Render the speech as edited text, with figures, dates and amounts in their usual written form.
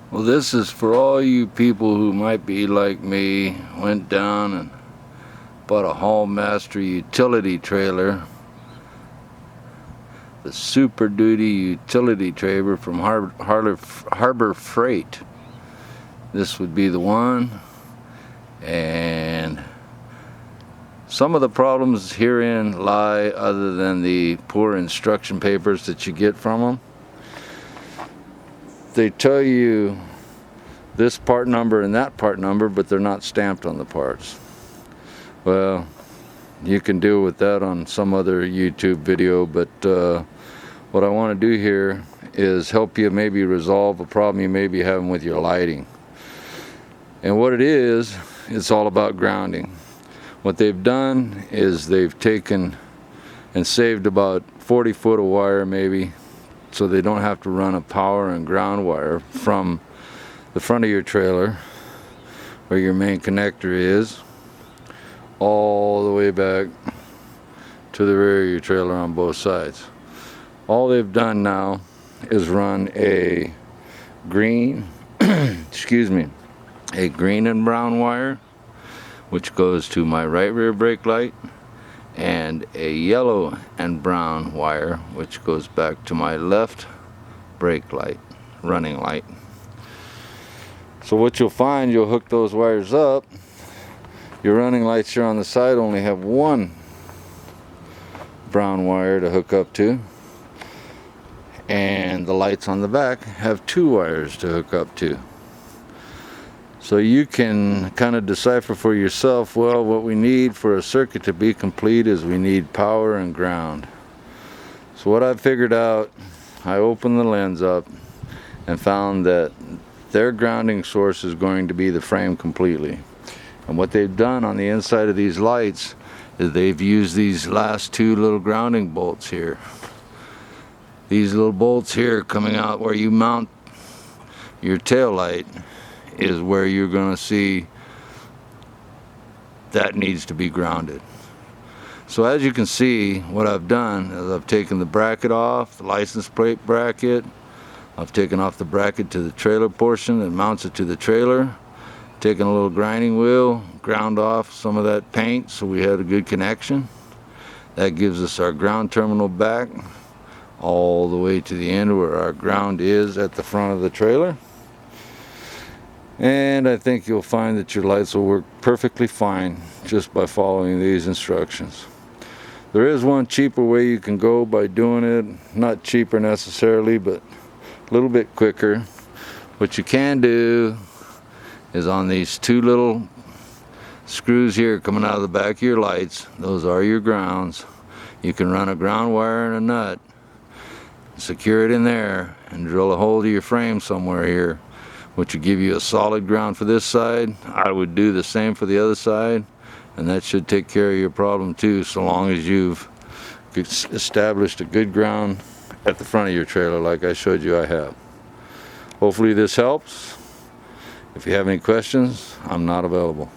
Well, this is for all you people who might be like me, went down and bought a Hallmaster utility trailer, the Super Duty utility trailer from Harbor Freight. This would be the one, and some of the problems herein lie, other than the poor instruction papers that you get from them. They tell you this part number and that part number, but they're not stamped on the parts. Well, you can deal with that on some other YouTube video, but what I want to do here is help you maybe resolve a problem you may be having with your lighting. And what it is, it's all about grounding. What they've done is they've taken and saved about 40 foot of wire maybe, so they don't have to run a power and ground wire from the front of your trailer, where your main connector is, all the way back to the rear of your trailer on both sides. All they've done now is run a green, excuse me, a green and brown wire, which goes to my right rear brake light, and a yellow and brown wire, which goes back to my left brake light, running light. So what you'll find, you'll hook those wires up, your running lights here on the side only have one brown wire to hook up to, and the lights on the back have two wires to hook up to. So you can kind of decipher for yourself, well, what we need for a circuit to be complete is we need power and ground. So what I figured out, I opened the lens up and found that their grounding source is going to be the frame completely. And what they've done on the inside of these lights is they've used these last two little grounding bolts here. These little bolts here coming out where you mount your tail light is where you're going to see that needs to be grounded. So as you can see, what I've done is I've taken the bracket off, the license plate bracket. I've taken off the bracket to the trailer portion that mounts it to the trailer. Taken a little grinding wheel, ground off some of that paint so we had a good connection. That gives us our ground terminal back all the way to the end where our ground is at the front of the trailer. And I think you'll find that your lights will work perfectly fine just by following these instructions. There is one cheaper way you can go by doing it. Not cheaper necessarily, but a little bit quicker. What you can do is on these two little screws here coming out of the back of your lights, those are your grounds. You can run a ground wire and a nut, secure it in there, and drill a hole to your frame somewhere here, which will give you a solid ground for this side. I would do the same for the other side, and that should take care of your problem too, so long as you've established a good ground at the front of your trailer like I showed you I have. Hopefully this helps. If you have any questions, I'm not available.